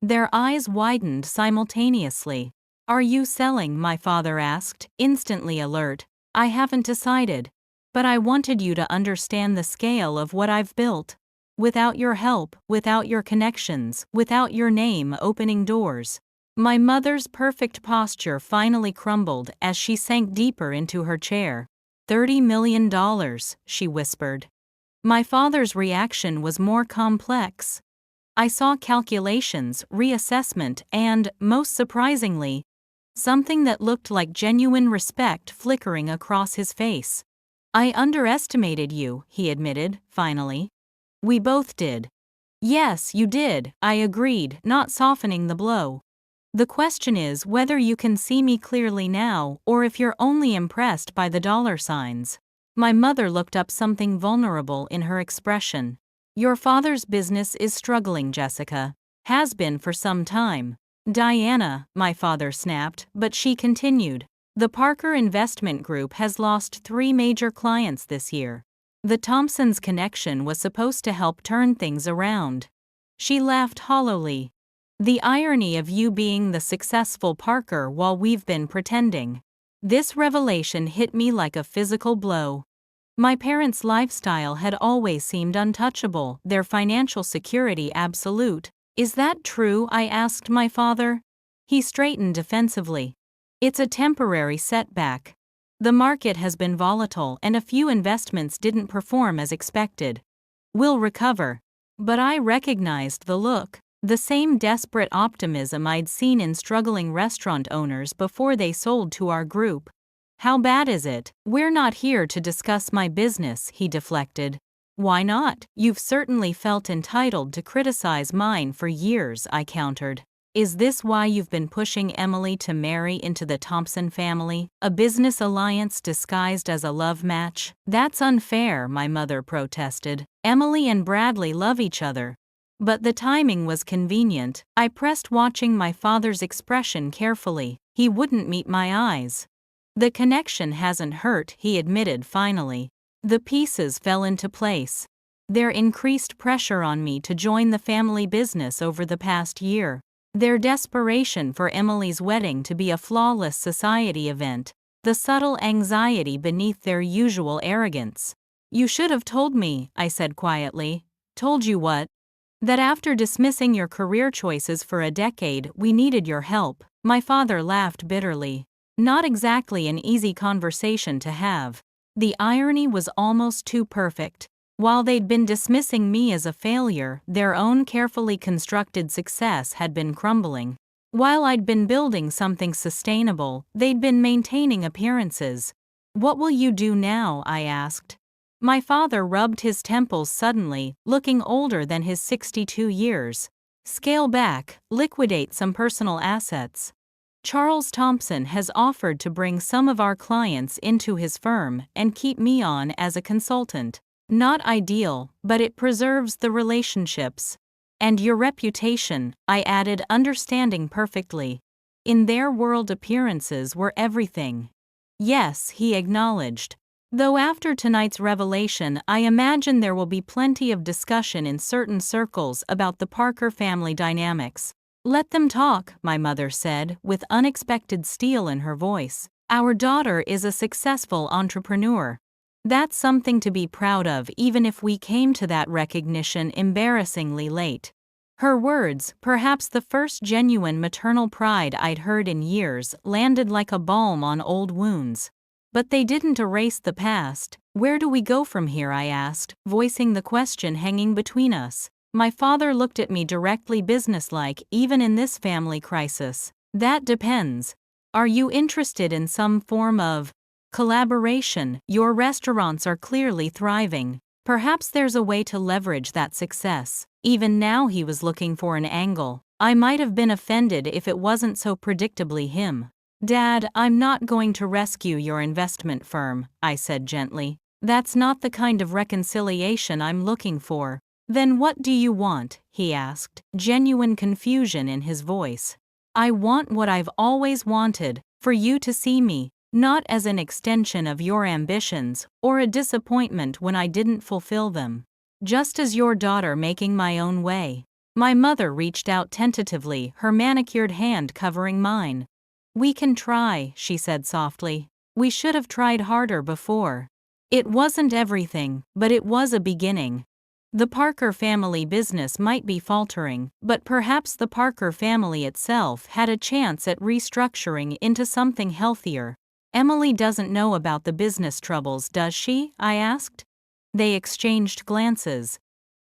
Their eyes widened simultaneously. "Are you selling?" my father asked, instantly alert. "I haven't decided. But I wanted you to understand the scale of what I've built. Without your help, without your connections, without your name opening doors." My mother's perfect posture finally crumbled as she sank deeper into her chair. $30 million, she whispered. My father's reaction was more complex. I saw calculations, reassessment, and, most surprisingly, something that looked like genuine respect flickering across his face. "I underestimated you," he admitted, finally. "We both did." "Yes, you did," I agreed, not softening the blow. "The question is whether you can see me clearly now, or if you're only impressed by the dollar signs." My mother looked up, something vulnerable in her expression. "Your father's business is struggling, Jessica. Has been for some time." "Diana," my father snapped, but she continued. "The Parker Investment Group has lost 3 major clients this year. The Thompsons' connection was supposed to help turn things around." She laughed hollowly. "The irony of you being the successful Parker while we've been pretending." This revelation hit me like a physical blow. My parents' lifestyle had always seemed untouchable, their financial security absolute. "Is that true?" I asked my father. He straightened defensively. "It's a temporary setback. The market has been volatile and a few investments didn't perform as expected. We'll recover." But I recognized the look, the same desperate optimism I'd seen in struggling restaurant owners before they sold to our group. "How bad is it?" "We're not here to discuss my business," he deflected. "Why not? You've certainly felt entitled to criticize mine for years," I countered. "Is this why you've been pushing Emily to marry into the Thompson family? A business alliance disguised as a love match?" "That's unfair," my mother protested. "Emily and Bradley love each other." But the timing was convenient. I pressed, watching my father's expression carefully. He wouldn't meet my eyes. "The connection hasn't hurt," he admitted finally. "The pieces fell into place. Their increased pressure on me to join the family business over the past year. Their desperation for Emily's wedding to be a flawless society event. The subtle anxiety beneath their usual arrogance." "You should have told me," I said quietly. "Told you what?" "That after dismissing your career choices for a decade, we needed your help." My father laughed bitterly. Not exactly an easy conversation to have. The irony was almost too perfect. While they'd been dismissing me as a failure, their own carefully constructed success had been crumbling. While I'd been building something sustainable, they'd been maintaining appearances. "What will you do now?" I asked. My father rubbed his temples suddenly, looking older than his 62 years. "Scale back, liquidate some personal assets. Charles Thompson has offered to bring some of our clients into his firm and keep me on as a consultant. Not ideal, but it preserves the relationships. And your reputation," I added, understanding perfectly. In their world, appearances were everything. "Yes," he acknowledged. "Though after tonight's revelation, I imagine there will be plenty of discussion in certain circles about the Parker family dynamics." "Let them talk," my mother said, with unexpected steel in her voice. "Our daughter is a successful entrepreneur. That's something to be proud of, even if we came to that recognition embarrassingly late." Her words, perhaps the first genuine maternal pride I'd heard in years, landed like a balm on old wounds. But they didn't erase the past. "Where do we go from here?" I asked, voicing the question hanging between us. My father looked at me directly, businesslike, even in this family crisis. "That depends. Are you interested in some form of collaboration? Your restaurants are clearly thriving. Perhaps there's a way to leverage that success." Even now he was looking for an angle. I might have been offended if it wasn't so predictably him. "Dad, I'm not going to rescue your investment firm," I said gently. "That's not the kind of reconciliation I'm looking for." Then what do you want? He asked, genuine confusion in his voice. I want what I've always wanted, for you to see me, not as an extension of your ambitions, or a disappointment when I didn't fulfill them. Just as your daughter making my own way. My mother reached out tentatively, her manicured hand covering mine. We can try, she said softly. We should have tried harder before. It wasn't everything, but it was a beginning. The Parker family business might be faltering, but perhaps the Parker family itself had a chance at restructuring into something healthier. Emily doesn't know about the business troubles, does she? I asked. They exchanged glances.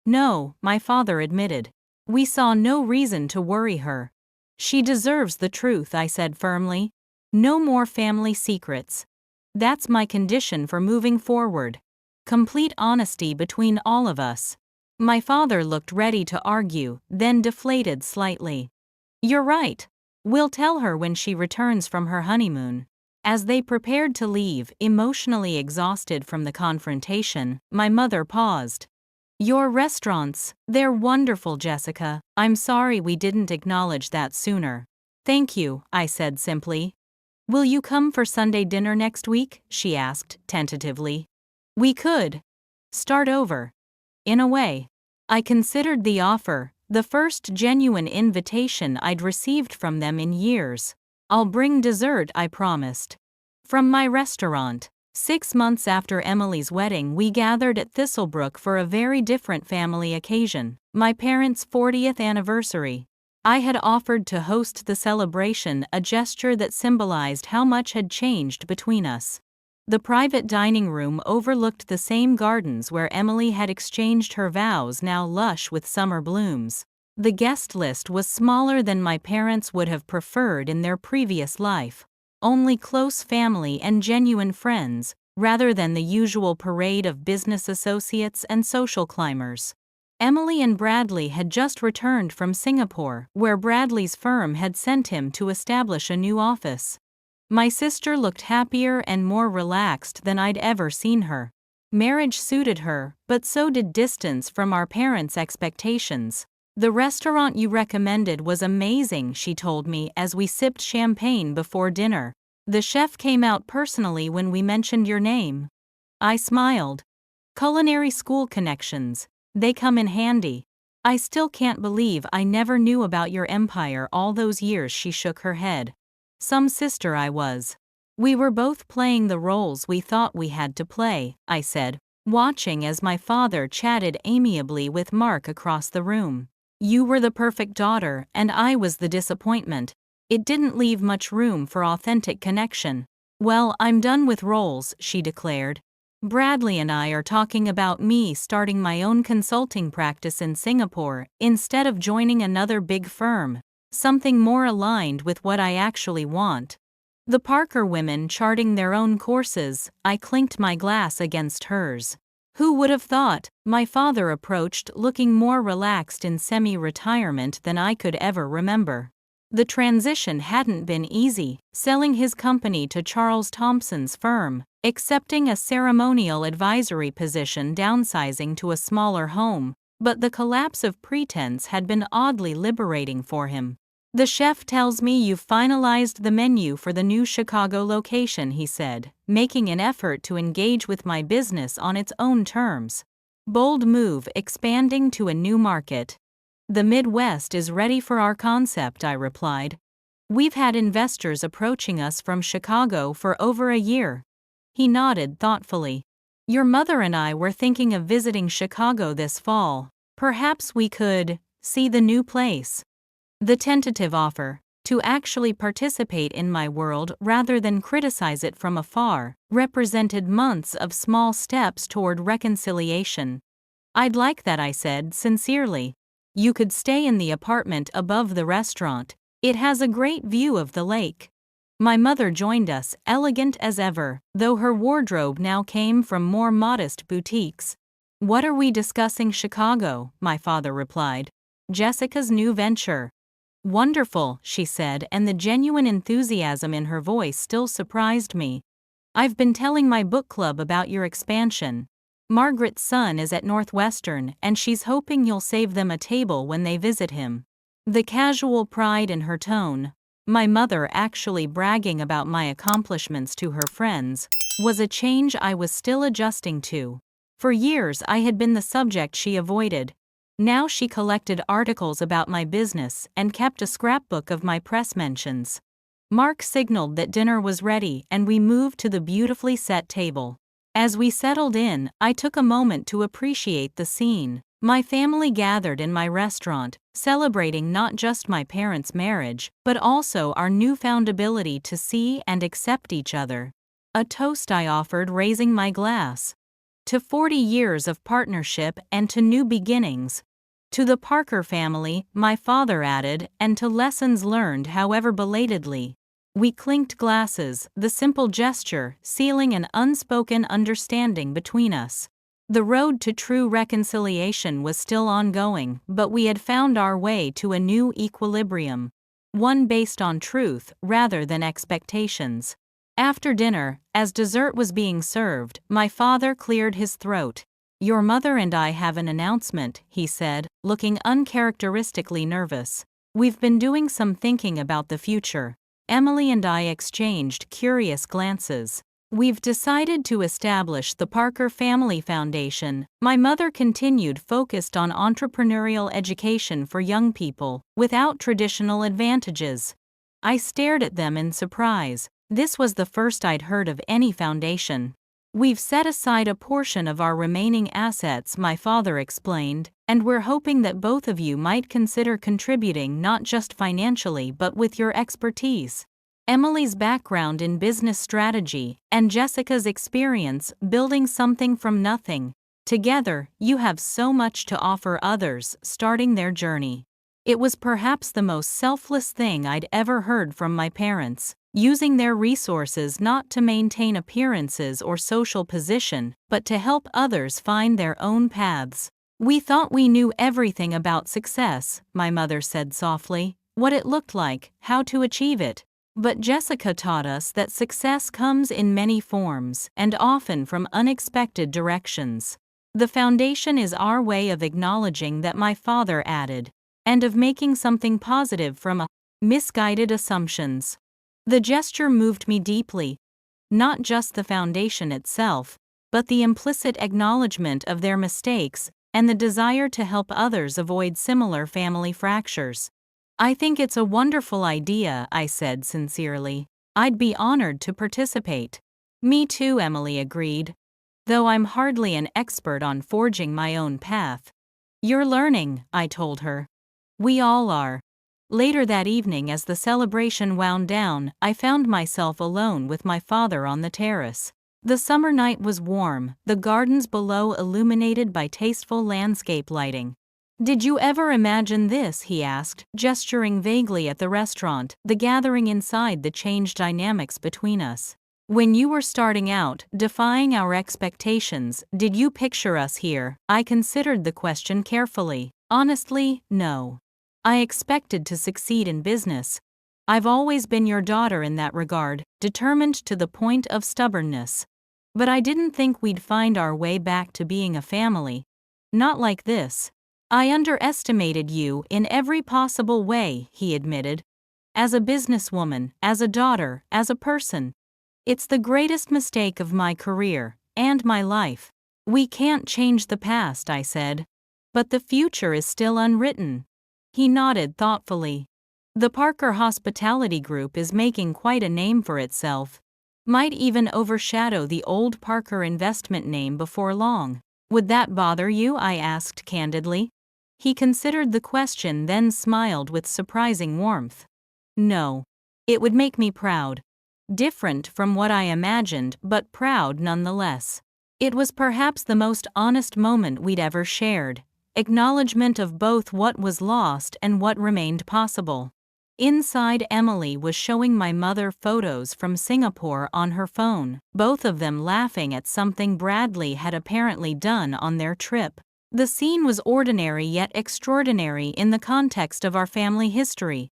No, my father admitted. We saw no reason to worry her. She deserves the truth, I said firmly. No more family secrets. That's my condition for moving forward. Complete honesty between all of us. My father looked ready to argue, then deflated slightly. You're right. We'll tell her when she returns from her honeymoon. As they prepared to leave, emotionally exhausted from the confrontation, my mother paused. Your restaurants, they're wonderful, Jessica. I'm sorry we didn't acknowledge that sooner. Thank you, I said simply. Will you come for Sunday dinner next week? She asked, tentatively. We could start over. In a way. I considered the offer, the first genuine invitation I'd received from them in years. I'll bring dessert, I promised. From my restaurant. 6 months after Emily's wedding, we gathered at Thistlebrook for a very different family occasion, my parents' 40th anniversary. I had offered to host the celebration, a gesture that symbolized how much had changed between us. The private dining room overlooked the same gardens where Emily had exchanged her vows, now lush with summer blooms. The guest list was smaller than my parents would have preferred in their previous life. Only close family and genuine friends, rather than the usual parade of business associates and social climbers. Emily and Bradley had just returned from Singapore, where Bradley's firm had sent him to establish a new office. My sister looked happier and more relaxed than I'd ever seen her. Marriage suited her, but so did distance from our parents' expectations. The restaurant you recommended was amazing, she told me as we sipped champagne before dinner. The chef came out personally when we mentioned your name. I smiled. Culinary school connections. They come in handy. I still can't believe I never knew about your empire all those years, she shook her head. Some sister I was. We were both playing the roles we thought we had to play, I said, watching as my father chatted amiably with Mark across the room. You were the perfect daughter, and I was the disappointment. It didn't leave much room for authentic connection. Well, I'm done with roles, she declared. Bradley and I are talking about me starting my own consulting practice in Singapore instead of joining another big firm. Something more aligned with what I actually want. The Parker women charting their own courses, I clinked my glass against hers. Who would have thought? My father approached, looking more relaxed in semi-retirement than I could ever remember. The transition hadn't been easy, selling his company to Charles Thompson's firm, accepting a ceremonial advisory position, downsizing to a smaller home, but the collapse of pretense had been oddly liberating for him. The chef tells me you've finalized the menu for the new Chicago location, he said, making an effort to engage with my business on its own terms. Bold move, expanding to a new market. The Midwest is ready for our concept, I replied. We've had investors approaching us from Chicago for over a year. He nodded thoughtfully. Your mother and I were thinking of visiting Chicago this fall. Perhaps we could see the new place. The tentative offer, to actually participate in my world rather than criticize it from afar, represented months of small steps toward reconciliation. I'd like that, I said sincerely. You could stay in the apartment above the restaurant. It has a great view of the lake. My mother joined us, elegant as ever, though her wardrobe now came from more modest boutiques. What are we discussing? Chicago, my father replied. Jessica's new venture. Wonderful, she said, and the genuine enthusiasm in her voice still surprised me. I've been telling my book club about your expansion. Margaret's son is at Northwestern and she's hoping you'll save them a table when they visit him. The casual pride in her tone, my mother actually bragging about my accomplishments to her friends, was a change I was still adjusting to. For years I had been the subject she avoided. Now she collected articles about my business and kept a scrapbook of my press mentions. Mark signaled that dinner was ready and we moved to the beautifully set table. As we settled in, I took a moment to appreciate the scene. My family gathered in my restaurant, celebrating not just my parents' marriage, but also our newfound ability to see and accept each other. A toast I offered, raising my glass. To 40 years of partnership and to new beginnings. To the Parker family, my father added, and to lessons learned, however belatedly. We clinked glasses, the simple gesture sealing an unspoken understanding between us. The road to true reconciliation was still ongoing, but we had found our way to a new equilibrium. One based on truth rather than expectations. After dinner, as dessert was being served, my father cleared his throat. "Your mother and I have an announcement," he said, looking uncharacteristically nervous. "We've been doing some thinking about the future." Emily and I exchanged curious glances. "We've decided to establish the Parker Family Foundation," my mother continued, "focused on entrepreneurial education for young people, without traditional advantages." I stared at them in surprise. This was the first I'd heard of any foundation. "We've set aside a portion of our remaining assets," my father explained, "and we're hoping that both of you might consider contributing not just financially but with your expertise." Emily's background in business strategy and Jessica's experience building something from nothing. Together, you have so much to offer others starting their journey. It was perhaps the most selfless thing I'd ever heard from my parents. Using their resources not to maintain appearances or social position, but to help others find their own paths. "We thought we knew everything about success," my mother said softly, "what it looked like, how to achieve it. But Jessica taught us that success comes in many forms, and often from unexpected directions. The foundation is our way of acknowledging that," my father added, "and of making something positive from misguided assumptions." The gesture moved me deeply. Not just the foundation itself, but the implicit acknowledgement of their mistakes and the desire to help others avoid similar family fractures. "I think it's a wonderful idea," I said sincerely. "I'd be honored to participate." "Me too," Emily agreed. "Though I'm hardly an expert on forging my own path." "You're learning," I told her. "We all are." Later that evening, as the celebration wound down, I found myself alone with my father on the terrace. The summer night was warm, the gardens below illuminated by tasteful landscape lighting. "Did you ever imagine this?" he asked, gesturing vaguely at the restaurant, the gathering inside, the changed dynamics between us. "When you were starting out, defying our expectations, did you picture us here?" I considered the question carefully. Honestly, no. I expected to succeed in business. I've always been your daughter in that regard, determined to the point of stubbornness. But I didn't think we'd find our way back to being a family. Not like this. "I underestimated you in every possible way," he admitted. "As a businesswoman, as a daughter, as a person. It's the greatest mistake of my career, and my life." "We can't change the past," I said. "But the future is still unwritten." He nodded thoughtfully. "The Parker Hospitality Group is making quite a name for itself. Might even overshadow the old Parker investment name before long." "Would that bother you?" I asked candidly. He considered the question, then smiled with surprising warmth. "No. It would make me proud. Different from what I imagined, but proud nonetheless." It was perhaps the most honest moment we'd ever shared. Acknowledgement of both what was lost and what remained possible. Inside, Emily was showing my mother photos from Singapore on her phone, both of them laughing at something Bradley had apparently done on their trip. The scene was ordinary yet extraordinary in the context of our family history.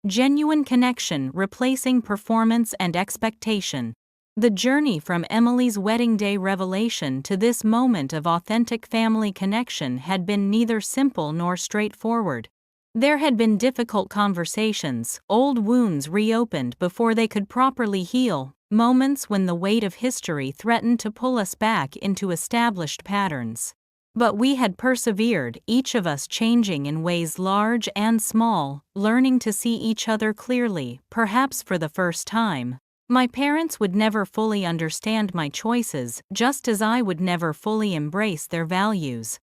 Genuine connection replacing performance and expectation. The journey from Emily's wedding day revelation to this moment of authentic family connection had been neither simple nor straightforward. There had been difficult conversations, old wounds reopened before they could properly heal, moments when the weight of history threatened to pull us back into established patterns. But we had persevered, each of us changing in ways large and small, learning to see each other clearly, perhaps for the first time. My parents would never fully understand my choices, just as I would never fully embrace their values.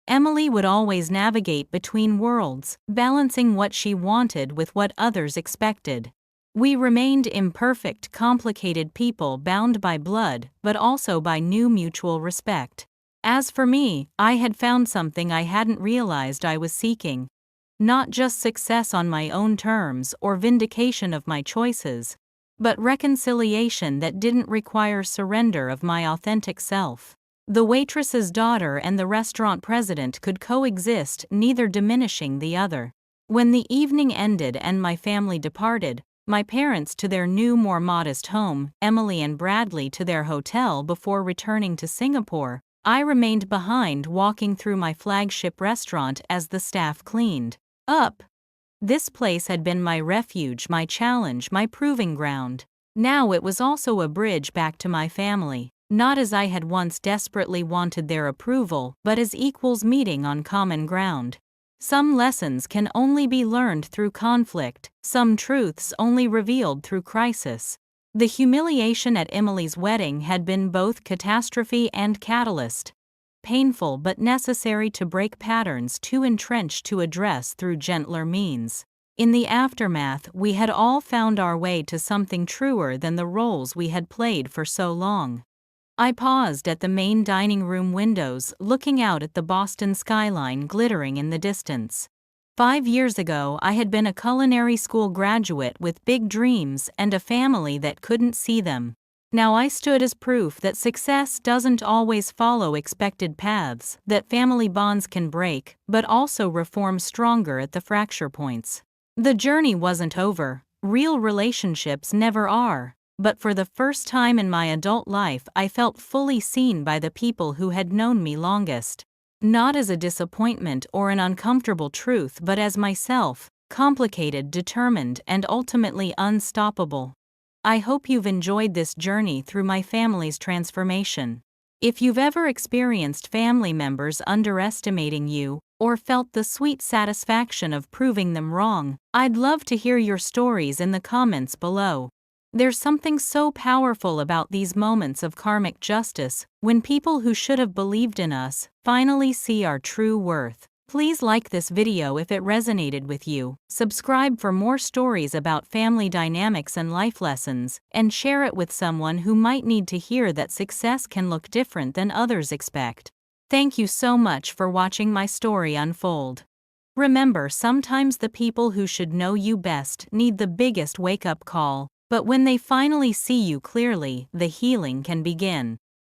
Emily would always navigate between worlds, balancing what she wanted with what others expected. We remained imperfect, complicated people bound by blood, but also by new mutual respect. As for me, I had found something I hadn't realized I was seeking. Not just success on my own terms or vindication of my choices, but reconciliation that didn't require surrender of my authentic self. The waitress's daughter and the restaurant president could coexist, neither diminishing the other. When the evening ended and my family departed, my parents to their new, more modest home, Emily and Bradley to their hotel before returning to Singapore, I remained behind, walking through my flagship restaurant as the staff cleaned up. This place had been my refuge, my challenge, my proving ground. Now it was also a bridge back to my family, not as I had once desperately wanted their approval, but as equals meeting on common ground. Some lessons can only be learned through conflict, some truths only revealed through crisis. The humiliation at Emily's wedding had been both catastrophe and catalyst. Painful but necessary to break patterns too entrenched to address through gentler means. In the aftermath, we had all found our way to something truer than the roles we had played for so long. I paused at the main dining room windows, looking out at the Boston skyline glittering in the distance. 5 years ago, I had been a culinary school graduate with big dreams and a family that couldn't see them. Now I stood as proof that success doesn't always follow expected paths, that family bonds can break, but also reform stronger at the fracture points. The journey wasn't over. Real relationships never are. But for the first time in my adult life, I felt fully seen by the people who had known me longest. Not as a disappointment or an uncomfortable truth, but as myself, complicated, determined, and ultimately unstoppable. I hope you've enjoyed this journey through my family's transformation. If you've ever experienced family members underestimating you, or felt the sweet satisfaction of proving them wrong, I'd love to hear your stories in the comments below. There's something so powerful about these moments of karmic justice, when people who should have believed in us finally see our true worth. Please like this video if it resonated with you, subscribe for more stories about family dynamics and life lessons, and share it with someone who might need to hear that success can look different than others expect. Thank you so much for watching my story unfold. Remember, sometimes the people who should know you best need the biggest wake-up call, but when they finally see you clearly, the healing can begin.